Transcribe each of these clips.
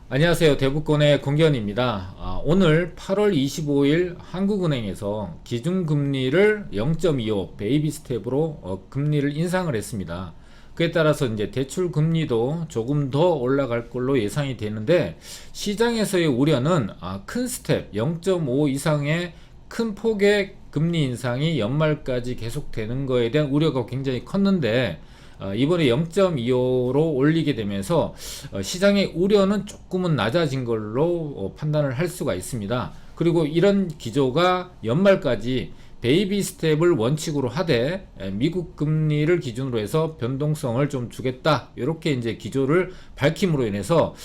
안녕하세요. 대부권의 공견입니다. 오늘 8월 25일 한국은행에서 기준금리를 0.25 베이비 스텝으로 금리를 인상을 했습니다. 그에 따라서 이제 대출 금리도 조금 더 올라갈 걸로 예상이 되는데, 시장에서의 우려는 큰 스텝 0.5 이상의 큰 폭의 금리 인상이 연말까지 계속되는 거에 대한 우려가 굉장히 컸는데, 이번에 0.25로 올리게 되면서 시장의 우려는 조금은 낮아진 걸로 판단을 할 수가 있습니다. 그리고 이런 기조가 연말까지 베이비 스텝을 원칙으로 하되 미국 금리를 기준으로 해서 변동성을 좀 주겠다, 이렇게 이제 기조를 밝힘으로 인해서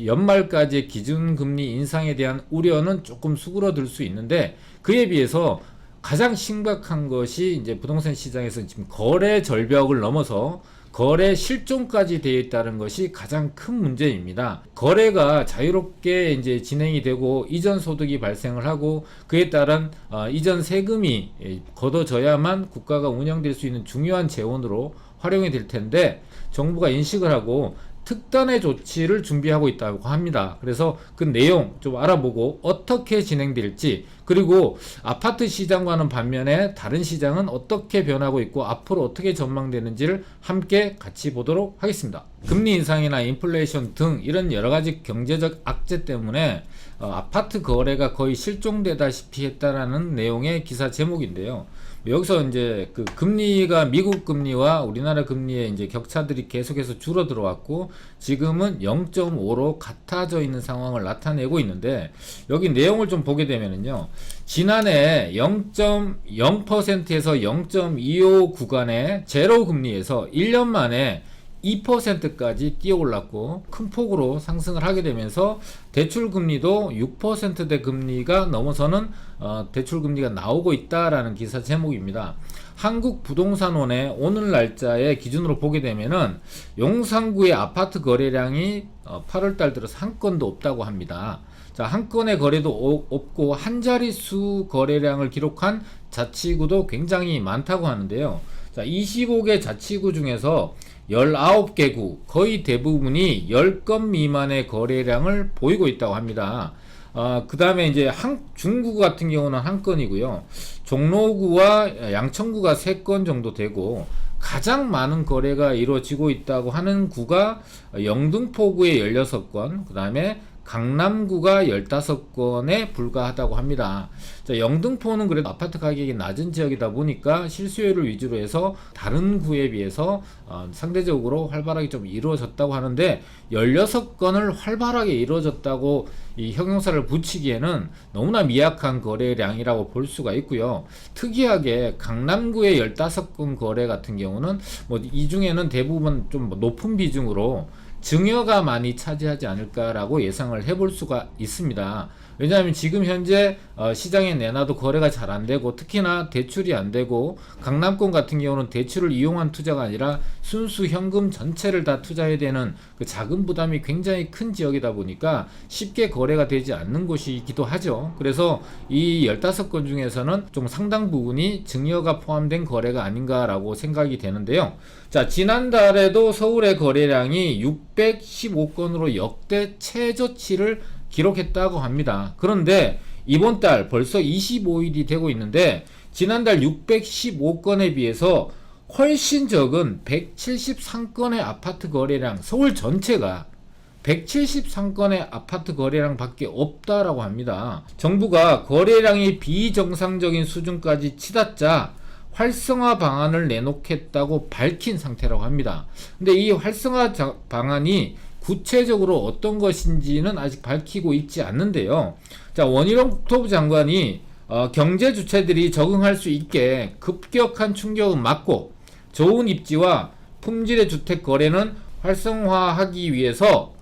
연말까지 기준 금리 인상에 대한 우려는 조금 수그러들 수 있는데, 그에 비해서 가장 심각한 것이 이제 부동산 시장에서 지금 거래 절벽을 넘어서 거래 실종까지 되어 있다는 것이 가장 큰 문제입니다. 거래가 자유롭게 이제 진행이 되고 이전 소득이 발생을 하고 그에 따른 이전 세금이 걷어져야만 국가가 운영될 수 있는 중요한 재원으로 활용이 될 텐데, 정부가 인식을 하고 특단의 조치를 준비하고 있다고 합니다. 그래서 그 내용 좀 알아보고 어떻게 진행될지, 그리고 아파트 시장과는 반면에 다른 시장은 어떻게 변하고 있고 앞으로 어떻게 전망되는지를 함께 같이 보도록 하겠습니다. 금리 인상이나 인플레이션 등 이런 여러가지 경제적 악재 때문에 아파트 거래가 거의 실종되다시피 했다라는 내용의 기사 제목인데요. 여기서 이제 그 금리가 미국 금리와 우리나라 금리의 이제 격차들이 계속해서 줄어들어 왔고, 지금은 0.5로 같아져 있는 상황을 나타내고 있는데, 여기 내용을 좀 보게 되면은요, 지난해 0.0%에서 0.25 구간의 제로 금리에서 1년 만에 2%까지 뛰어올랐고 큰 폭으로 상승을 하게 되면서 대출금리도 6%대 금리가 넘어서는 대출금리가 나오고 있다라는 기사 제목입니다. 한국부동산원의 오늘 날짜의 기준으로 보게 되면은 용산구의 아파트 거래량이 8월달 들어서 한 건도 없다고 합니다. 자, 한 건의 거래도 없고 한 자릿수 거래량을 기록한 자치구도 굉장히 많다고 하는데요. 자, 25개 자치구 중에서 19개구, 거의 대부분이 10건 미만의 거래량을 보이고 있다고 합니다. 그 다음에 이제 중구 같은 경우는 한 건이고요. 종로구와 양천구가 3건 정도 되고, 가장 많은 거래가 이루어지고 있다고 하는 구가 영등포구에 16건, 그 다음에 강남구가 15건에 불과하다고 합니다. 자, 영등포는 그래도 아파트 가격이 낮은 지역이다 보니까 실수요를 위주로 해서 다른 구에 비해서 상대적으로 활발하게 좀 이루어졌다고 하는데, 16건을 활발하게 이루어졌다고 이 형용사를 붙이기에는 너무나 미약한 거래량이라고 볼 수가 있고요. 특이하게 강남구의 15건 거래 같은 경우는 뭐 이 중에는 대부분 좀 높은 비중으로 증여가 많이 차지하지 않을까라고 예상을 해볼 수가 있습니다. 왜냐하면 지금 현재 시장에 내놔도 거래가 잘 안되고, 특히나 대출이 안되고, 강남권 같은 경우는 대출을 이용한 투자가 아니라 순수 현금 전체를 다 투자해야 되는 그 자금 부담이 굉장히 큰 지역이다 보니까 쉽게 거래가 되지 않는 곳이기도 하죠. 그래서 이 15건 중에서는 좀 상당 부분이 증여가 포함된 거래가 아닌가라고 생각이 되는데요. 자, 지난달에도 서울의 거래량이 615건으로 역대 최저치를 기록했다고 합니다. 그런데 이번 달 벌써 25일이 되고 있는데, 지난달 615건에 비해서 훨씬 적은 173건의 아파트 거래량, 서울 전체가 173건의 아파트 거래량 밖에 없다라고 합니다. 정부가 거래량이 비정상적인 수준까지 치닫자 활성화 방안을 내놓겠다고 밝힌 상태라고 합니다. 근데 이 활성화 방안이 구체적으로 어떤 것인지는 아직 밝히고 있지 않는데요. 자, 원희룡 국토부 장관이 경제 주체들이 적응할 수 있게 급격한 충격은 막고 좋은 입지와 품질의 주택 거래는 활성화하기 위해서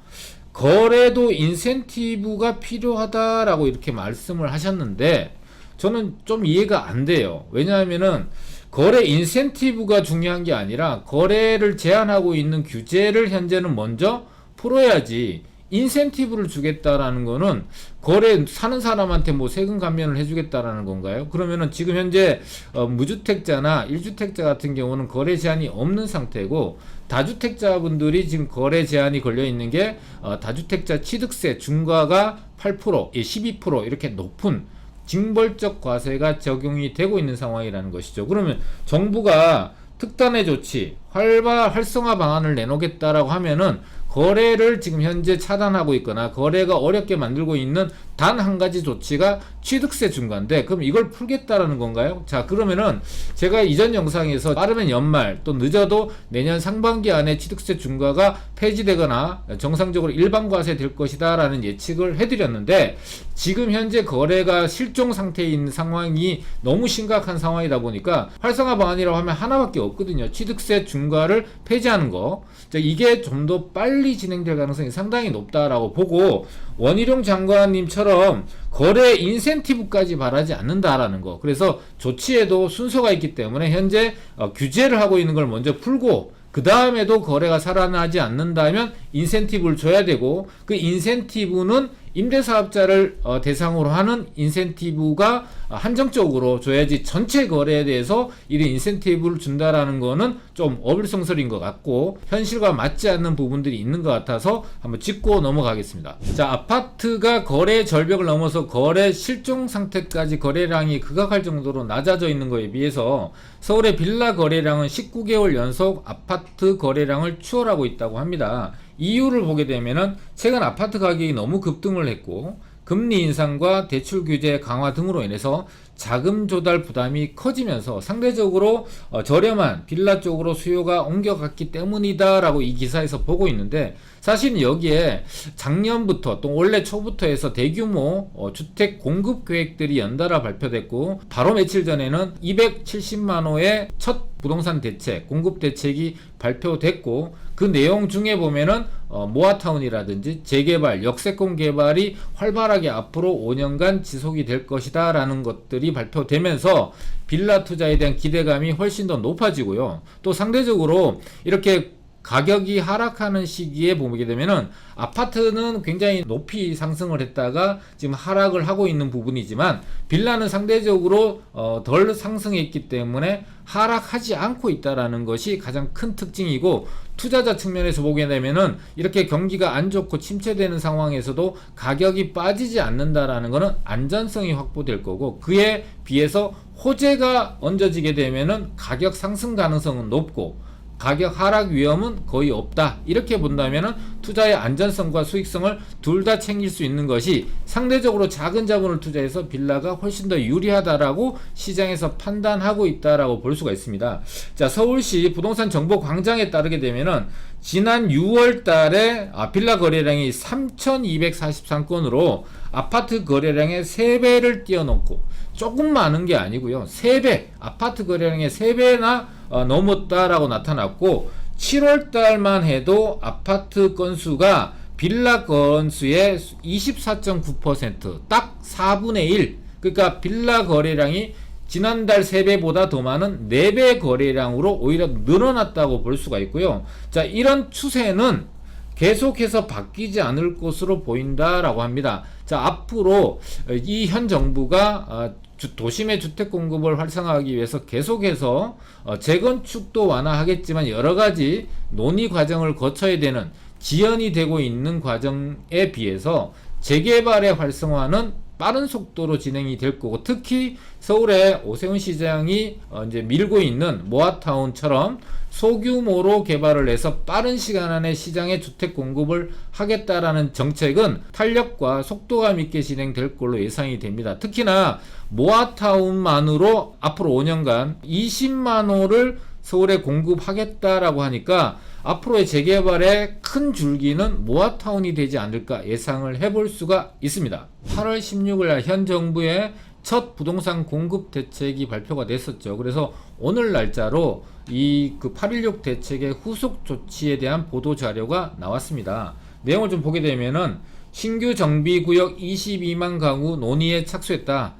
거래도 인센티브가 필요하다라고 이렇게 말씀을 하셨는데, 저는 좀 이해가 안 돼요. 왜냐하면은 거래 인센티브가 중요한 게 아니라 거래를 제한하고 있는 규제를 현재는 먼저 풀어야지 인센티브를 주겠다라는 거는 거래 사는 사람한테 뭐 세금 감면을 해주겠다라는 건가요? 그러면은 지금 현재 무주택자나 1주택자 같은 경우는 거래 제한이 없는 상태고, 다주택자분들이 지금 거래 제한이 걸려 있는 게 다주택자 취득세 중과가 8%, 12% 이렇게 높은 징벌적 과세가 적용이 되고 있는 상황이라는 것이죠. 그러면 정부가 특단의 조치, 활성화 방안을 내놓겠다라고 하면은 거래를 지금 현재 차단하고 있거나 거래가 어렵게 만들고 있는 단 한 가지 조치가 취득세 중과인데, 그럼 이걸 풀겠다라는 건가요? 자, 그러면은 제가 이전 영상에서 빠르면 연말 또 늦어도 내년 상반기 안에 취득세 중과가 폐지되거나 정상적으로 일반과세 될 것이다 라는 예측을 해드렸는데, 지금 현재 거래가 실종 상태에 있는 상황이 너무 심각한 상황이다 보니까 활성화 방안이라고 하면 하나밖에 없거든요. 취득세 중과를 폐지하는 거. 자, 이게 좀 더 빨리 진행될 가능성이 상당히 높다라고 보고, 원희룡 장관님처럼 거래 인센티브까지 바라지 않는다라는 거. 그래서 조치에도 순서가 있기 때문에 현재 규제를 하고 있는 걸 먼저 풀고, 그 다음에도 거래가 살아나지 않는다면 인센티브를 줘야 되고, 그 인센티브는 임대사업자를 대상으로 하는 인센티브가 한정적으로 줘야지, 전체 거래에 대해서 이런 인센티브를 준다라는 거는 좀 어불성설인 것 같고 현실과 맞지 않는 부분들이 있는 것 같아서 한번 짚고 넘어가겠습니다. 자, 아파트가 거래 절벽을 넘어서 거래 실종 상태까지 거래량이 극악할 정도로 낮아져 있는 것에 비해서 서울의 빌라 거래량은 19개월 연속 아파트 거래량을 추월하고 있다고 합니다. 이유를 보게 되면은 최근 아파트 가격이 너무 급등을 했고, 금리 인상과 대출 규제 강화 등으로 인해서 자금 조달 부담이 커지면서 상대적으로 저렴한 빌라 쪽으로 수요가 옮겨갔기 때문이다 라고 이 기사에서 보고 있는데, 사실 여기에 작년부터 또 올해 초부터 해서 대규모 주택 공급 계획들이 연달아 발표됐고, 바로 며칠 전에는 270만호의 첫 부동산 대책, 공급 대책이 발표됐고, 그 내용 중에 보면은 모아타운이라든지 재개발, 역세권 개발이 활발하게 앞으로 5년간 지속이 될 것이다 라는 것들이 발표되면서 빌라 투자에 대한 기대감이 훨씬 더 높아지고요. 또 상대적으로 이렇게 가격이 하락하는 시기에 보게 되면은 아파트는 굉장히 높이 상승을 했다가 지금 하락을 하고 있는 부분이지만, 빌라는 상대적으로 덜 상승했기 때문에 하락하지 않고 있다라는 것이 가장 큰 특징이고, 투자자 측면에서 보게 되면은 이렇게 경기가 안 좋고 침체되는 상황에서도 가격이 빠지지 않는다라는 것은 안전성이 확보될 거고, 그에 비해서 호재가 얹어지게 되면은 가격 상승 가능성은 높고 가격 하락 위험은 거의 없다, 이렇게 본다면은 투자의 안전성과 수익성을 둘 다 챙길 수 있는 것이 상대적으로 작은 자본을 투자해서 빌라가 훨씬 더 유리하다라고 시장에서 판단하고 있다라고 볼 수가 있습니다. 자, 서울시 부동산 정보 광장에 따르게 되면은 지난 6월 달에 빌라 거래량이 3,243건으로 아파트 거래량의 3배를 뛰어넘고, 조금 많은 게 아니고요, 3배, 아파트 거래량의 3배나 넘었다라고 나타났고, 7월 달만 해도 아파트 건수가 빌라 건수의 24.9%, 딱 4분의 1, 그러니까 빌라 거래량이 지난달 3배보다 더 많은 4배 거래량으로 오히려 늘어났다고 볼 수가 있고요. 자, 이런 추세는 계속해서 바뀌지 않을 것으로 보인다라고 합니다. 자, 앞으로 이 현 정부가 도심의 주택 공급을 활성화하기 위해서 계속해서 재건축도 완화하겠지만 여러가지 논의 과정을 거쳐야 되는, 지연이 되고 있는 과정에 비해서 재개발의 활성화는 빠른 속도로 진행이 될 거고, 특히 서울의 오세훈 시장이 이제 밀고 있는 모아타운처럼 소규모로 개발을 해서 빠른 시간 안에 시장에 주택 공급을 하겠다라는 정책은 탄력과 속도감 있게 진행될 걸로 예상이 됩니다. 특히나 모아타운만으로 앞으로 5년간 20만 호를 서울에 공급하겠다라고 하니까 앞으로의 재개발의 큰 줄기는 모아타운이 되지 않을까 예상을 해볼 수가 있습니다. 8월 16일 날 현 정부의 첫 부동산 공급 대책이 발표가 됐었죠. 그래서 오늘 날짜로 이 8.16 대책의 후속 조치에 대한 보도 자료가 나왔습니다. 내용을 좀 보게 되면은 신규 정비구역 22만 가구 논의에 착수했다.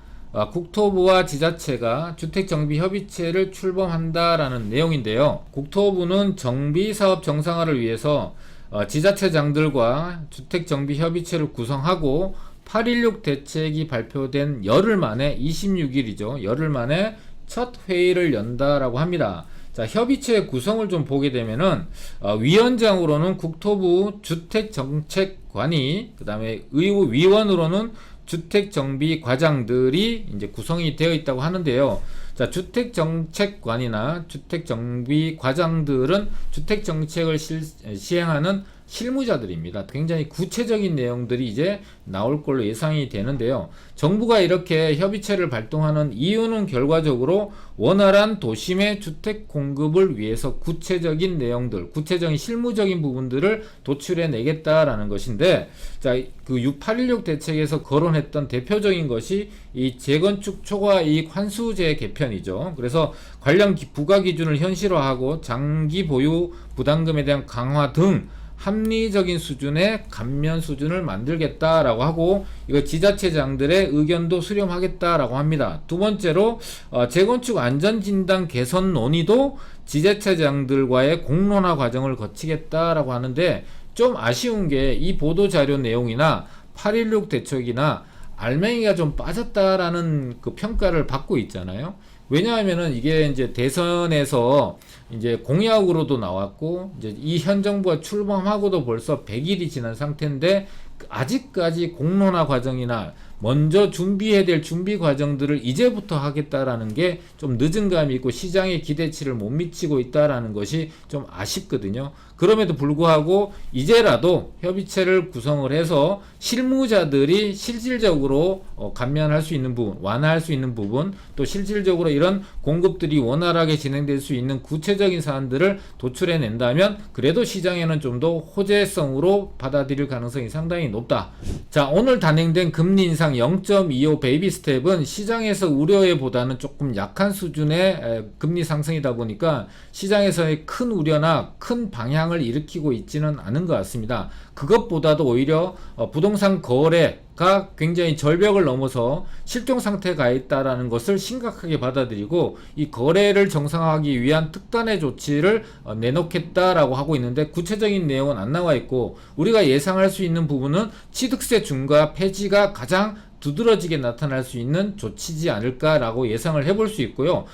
국토부와 지자체가 주택정비협의체를 출범한다라는 내용인데요. 국토부는 정비사업 정상화를 위해서 지자체장들과 주택정비협의체를 구성하고 8.16 대책이 발표된 열흘 만에 26일이죠. 열흘 만에 첫 회의를 연다라고 합니다. 자, 협의체 구성을 좀 보게 되면은 위원장으로는 국토부 주택정책관이, 그 다음에 위원으로는 주택정비과장들이 이제 구성이 되어 있다고 하는데요. 자, 주택정책관이나 주택정비과장들은 주택정책을 시행하는 실무자들입니다. 굉장히 구체적인 내용들이 이제 나올 걸로 예상이 되는데요. 정부가 이렇게 협의체를 발동하는 이유는 결과적으로 원활한 도심의 주택 공급을 위해서 구체적인 내용들, 구체적인 실무적인 부분들을 도출해 내겠다라는 것인데, 자, 그 8.16 대책에서 거론했던 대표적인 것이 이 재건축 초과이익 환수제 개편이죠. 그래서 관련 부과 기준을 현실화하고 장기 보유 부담금에 대한 강화 등 합리적인 수준의 감면 수준을 만들겠다라고 하고, 이거 지자체장들의 의견도 수렴하겠다라고 합니다. 두 번째로 재건축 안전진단 개선 논의도 지자체장들과의 공론화 과정을 거치겠다라고 하는데, 좀 아쉬운 게 이 보도자료 내용이나 8.16 대책이나 알맹이가 좀 빠졌다라는 그 평가를 받고 있잖아요. 왜냐하면은 이게 이제 대선에서 이제 공약으로도 나왔고, 이제 이 현 정부가 출범하고도 벌써 100일이 지난 상태인데, 아직까지 공론화 과정이나 먼저 준비해야 될 준비 과정들을 이제부터 하겠다라는 게 좀 늦은 감이 있고 시장의 기대치를 못 미치고 있다라는 것이 좀 아쉽거든요. 그럼에도 불구하고 이제라도 협의체를 구성을 해서 실무자들이 실질적으로 감면할 수 있는 부분, 완화할 수 있는 부분, 또 실질적으로 이런 공급들이 원활하게 진행될 수 있는 구체적인 사안들을 도출해 낸다면 그래도 시장에는 좀 더 호재성으로 받아들일 가능성이 상당히 높다. 자, 오늘 단행된 금리 인상 0.25 베이비 스텝은 시장에서 우려에보다는 조금 약한 수준의 금리 상승이다 보니까 시장에서의 큰 우려나 큰 방향을 일으키고 있지는 않은 것 같습니다. 그것보다도 오히려 부동산 거래가 굉장히 절벽을 넘어서 실종 상태에 가 있다라는 것을 심각하게 받아들이고, 이 거래를 정상화하기 위한 특단의 조치를 내놓겠다라고 하고 있는데, 구체적인 내용은 안 나와 있고, 우리가 예상할 수 있는 부분은 취득세 중과 폐지가 가장 두드러지게 나타날 수 있는 조치지 않을까라고 예상을 해볼 수 있고요.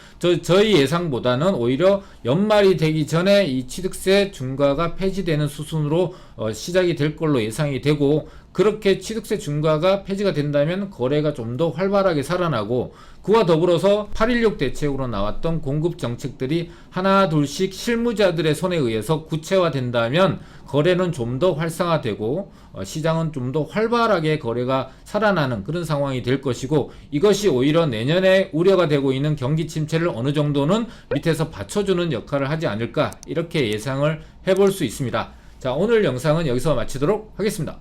저희 예상보다는 오히려 연말이 되기 전에 이 취득세 중과가 폐지되는 수순으로 시작이 될 걸로 예상이 되고, 그렇게 취득세 중과가 폐지가 된다면 거래가 좀 더 활발하게 살아나고, 그와 더불어서 8.16 대책으로 나왔던 공급 정책들이 하나 둘씩 실무자들의 손에 의해서 구체화된다면 거래는 좀 더 활성화되고 시장은 좀 더 활발하게 거래가 살아나는 그런 상황이 될 것이고, 이것이 오히려 내년에 우려가 되고 있는 경기 침체를 어느 정도는 밑에서 받쳐주는 역할을 하지 않을까, 이렇게 예상을 해볼 수 있습니다. 자, 오늘 영상은 여기서 마치도록 하겠습니다.